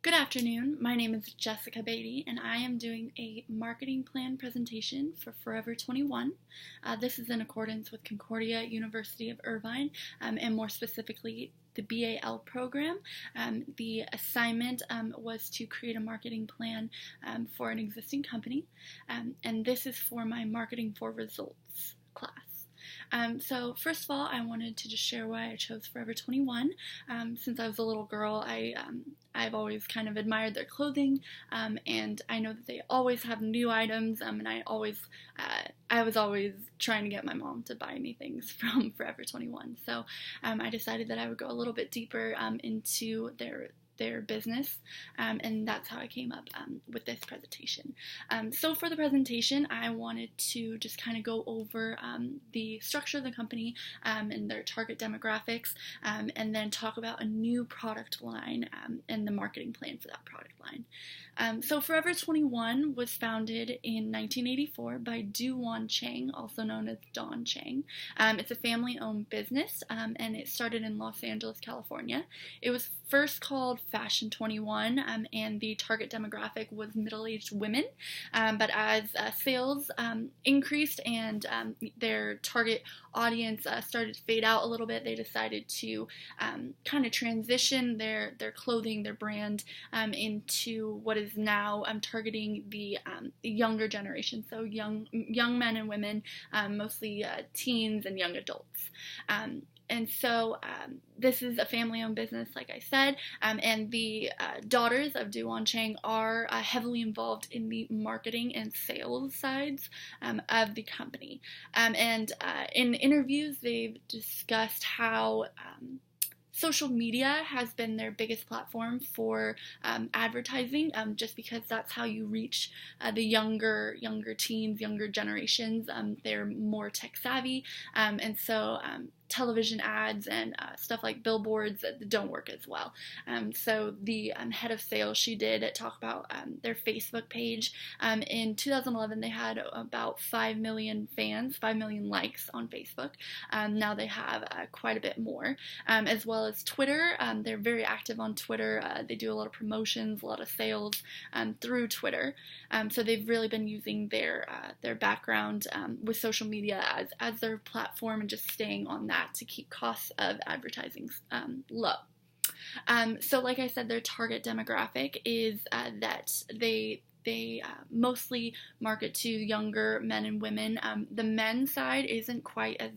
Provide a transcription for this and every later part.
Good afternoon. My name is Jessica Beatty, and I am doing a marketing plan presentation for Forever 21. This is in accordance with Concordia, University of Irvine, and more specifically, the BAL program. The assignment was to create a marketing plan for an existing company, and this is for my Marketing for Results class. So first of all, I wanted to just share why I chose Forever 21. Since I was a little girl, I've always kind of admired their clothing, and I know that they always have new items, and I was always trying to get my mom to buy me things from Forever 21. So I decided that I would go a little bit deeper into their business, and that's how I came up with this presentation. So for the presentation, I wanted to just kind of go over the structure of the company and their target demographics, and then talk about a new product line and the marketing plan for that product line. So Forever 21 was founded in 1984 by Do-Wan Chang, also known as Don Chang. It's a family-owned business, and it started in Los Angeles, California. It was first called Fashion 21, and the target demographic was middle-aged women, but as sales increased and their target audience started to fade out a little bit, they decided to kind of transition their clothing, their brand, into what is now targeting the younger generation, so young men and women, mostly teens and young adults. And so this is a family-owned business, like I said, and the daughters of Do-Wan Chang are heavily involved in the marketing and sales sides of the company. And in interviews, they've discussed how social media has been their biggest platform for advertising, just because that's how you reach the younger teens, younger generations. They're more tech savvy, and so television ads and stuff like billboards don't work as well. So the head of sales, she did talk about their Facebook page. In 2011, they had about 5 million fans, 5 million likes on Facebook. Now they have quite a bit more, as well as Twitter. They're very active on Twitter. They do a lot of promotions, a lot of sales through Twitter. So they've really been using their background with social media as their platform and just staying on that to keep costs of advertising low. So like I said, their target demographic is that they mostly market to younger men and women. The men's side isn't quite as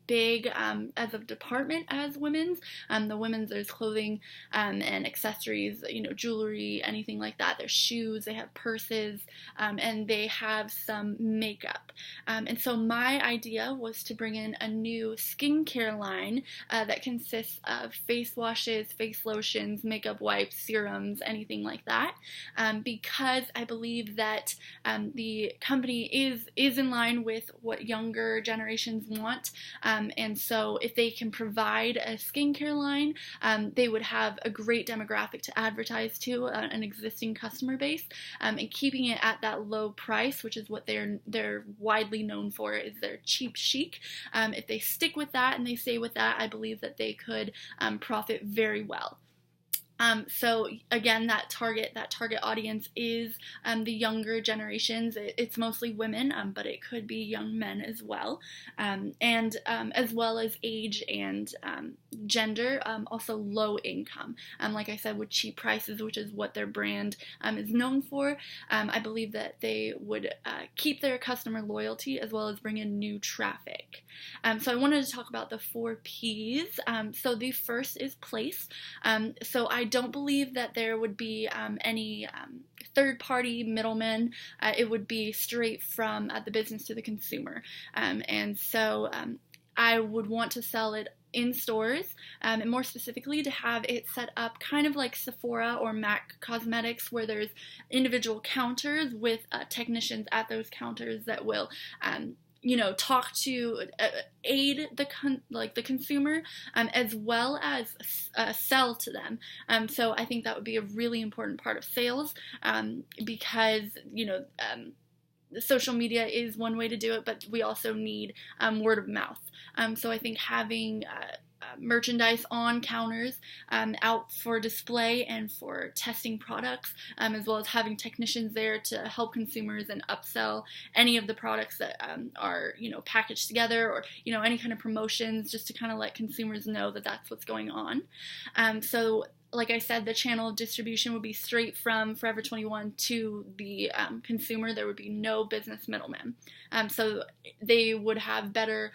big as a department as women's. The women's, there's clothing and accessories, jewelry, anything like that. There's shoes, they have purses, and they have some makeup. And so my idea was to bring in a new skincare line that consists of face washes, face lotions, makeup wipes, serums, anything like that, because I believe that the company is in line with what younger generations want. And so if they can provide a skincare line, they would have a great demographic to advertise to, an existing customer base, and keeping it at that low price, which is what they're widely known for, is their cheap chic. If they stick with that and they stay with that, I believe that they could profit very well. So again, that target audience is the younger generations. It's mostly women, but it could be young men as well, and as well as age and gender, also low income. Like I said, with cheap prices, which is what their brand is known for, I believe that they would keep their customer loyalty as well as bring in new traffic. So I wanted to talk about the 4 P's. So the first is place. So I don't believe that there would be any third-party middlemen. It would be straight from the business to the consumer. And so I would want to sell it in stores, and more specifically to have it set up kind of like Sephora or MAC Cosmetics, where there's individual counters with technicians at those counters that will talk to aid the consumer, as well as sell to them. So I think that would be a really important part of sales, because social media is one way to do it, but we also need word of mouth. So I think having merchandise on counters out for display and for testing products, as well as having technicians there to help consumers and upsell any of the products that are packaged together, or any kind of promotions, just to kind of let consumers know that that's what's going on. So like I said, the channel of distribution would be straight from Forever 21 to the consumer. There would be no business middlemen. So they would have better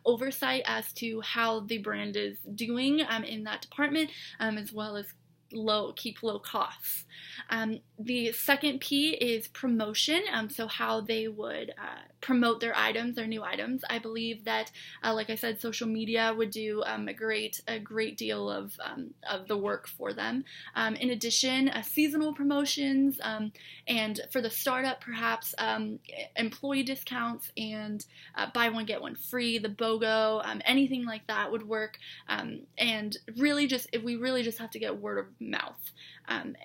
oversight as to how the brand is doing in that department, as well as keep low costs. The second P is promotion, so how they would promote their items, their new items. I believe that, like I said, social media would do a great deal of the work for them. In addition, seasonal promotions, and for the startup, perhaps employee discounts and buy one get one free, the BOGO, anything like that would work. And really, we really just have to get word of mouth.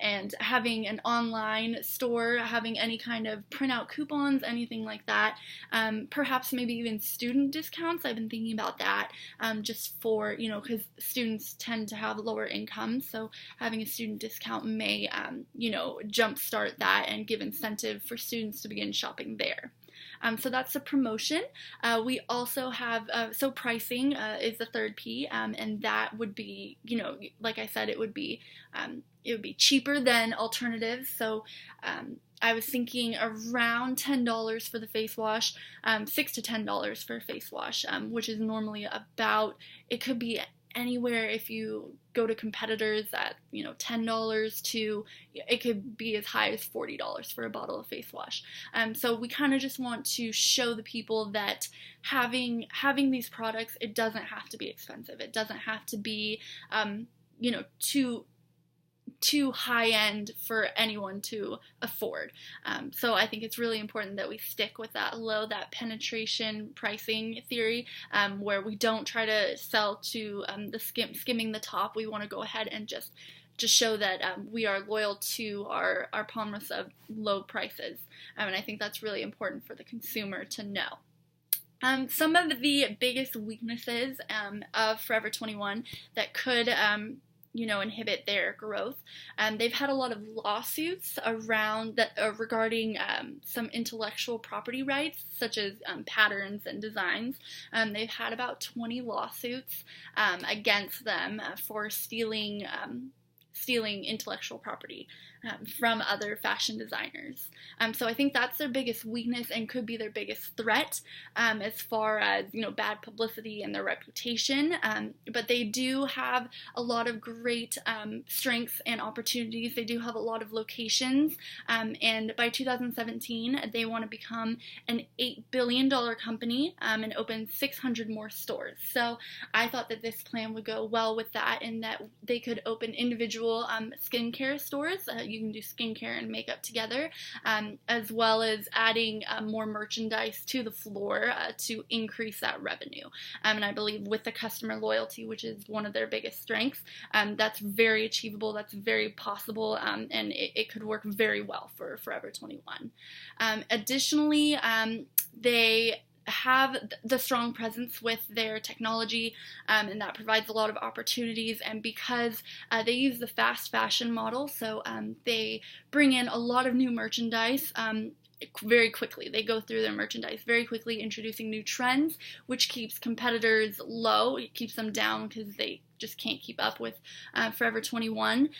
And having an online store, having any kind of printout coupons, anything like that, perhaps maybe even student discounts. I've been thinking about that, just for, because students tend to have lower incomes, so having a student discount may, jumpstart that and give incentive for students to begin shopping there. So that's the promotion. We also have, so pricing is the third P, and that would be, like I said, it would be cheaper than alternatives. So I was thinking around $10 for the face wash, $6 to $10 for a face wash, which is normally it could be anywhere if you go to competitors at, $10 to, it could be as high as $40 for a bottle of face wash. So we kind of just want to show the people that having these products, it doesn't have to be expensive. It doesn't have to be, too high end for anyone to afford. So I think it's really important that we stick with that penetration pricing theory, where we don't try to sell to skimming the top. We want to go ahead and just show that we are loyal to our promise of low prices. And I think that's really important for the consumer to know. Some of the biggest weaknesses of Forever 21 that could inhibit their growth. They've had a lot of lawsuits around that regarding some intellectual property rights, such as patterns and designs. They've had about 20 lawsuits against them for stealing intellectual property from other fashion designers. So I think that's their biggest weakness and could be their biggest threat as far as, bad publicity and their reputation. But they do have a lot of great strengths and opportunities. They do have a lot of locations. And by 2017, they want to become an $8 billion company and open 600 more stores. So I thought that this plan would go well with that, and that they could open individual skincare stores. You can do skincare and makeup together, as well as adding more merchandise to the floor to increase that revenue. And I believe with the customer loyalty, which is one of their biggest strengths, that's very achievable, that's very possible, and it could work very well for Forever 21. Additionally, they have the strong presence with their technology, and that provides a lot of opportunities. And because they use the fast fashion model, so they bring in a lot of new merchandise very quickly. They go through their merchandise very quickly, introducing new trends, which keeps competitors low. It keeps them down because they just can't keep up with Forever 21.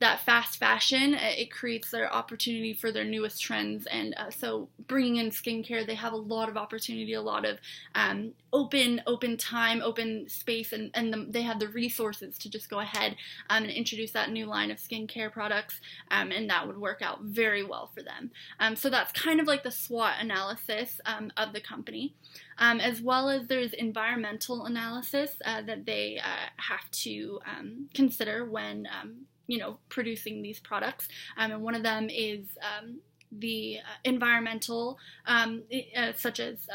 That fast fashion, it creates their opportunity for their newest trends, and so bringing in skincare, they have a lot of opportunity, a lot of open time, open space, and they have the resources to just go ahead and introduce that new line of skincare products, and that would work out very well for them. So that's kind of like the SWOT analysis of the company. As well as there's environmental analysis that they have to consider when, producing these products. And one of them is the environmental, such as,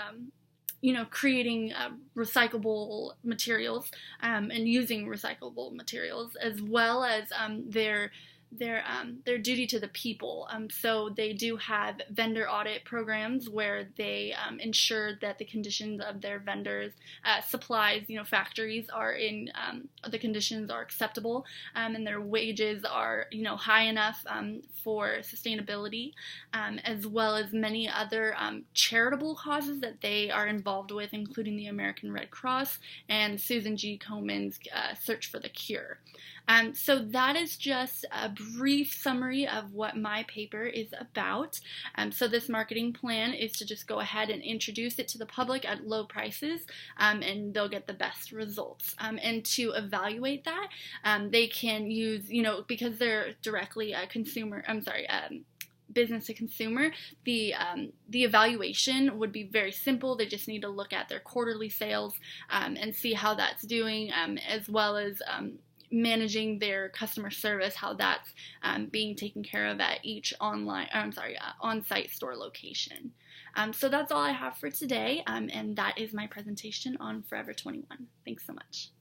creating recyclable materials and using recyclable materials, as well as their duty to the people. So they do have vendor audit programs where they ensure that the conditions of their vendors' supplies, factories are in the conditions are acceptable, and their wages are high enough for sustainability, as well as many other charitable causes that they are involved with, including the American Red Cross and Susan G. Komen's Search for the Cure. So that is just a brief summary of what my paper is about. So this marketing plan is to just go ahead and introduce it to the public at low prices, and they'll get the best results. And to evaluate that, they can use, because they're directly business to consumer, the evaluation would be very simple. They just need to look at their quarterly sales and see how that's doing, as well as managing their customer service, how that's being taken care of at each on-site store location. So that's all I have for today, and that is my presentation on Forever 21. Thanks so much.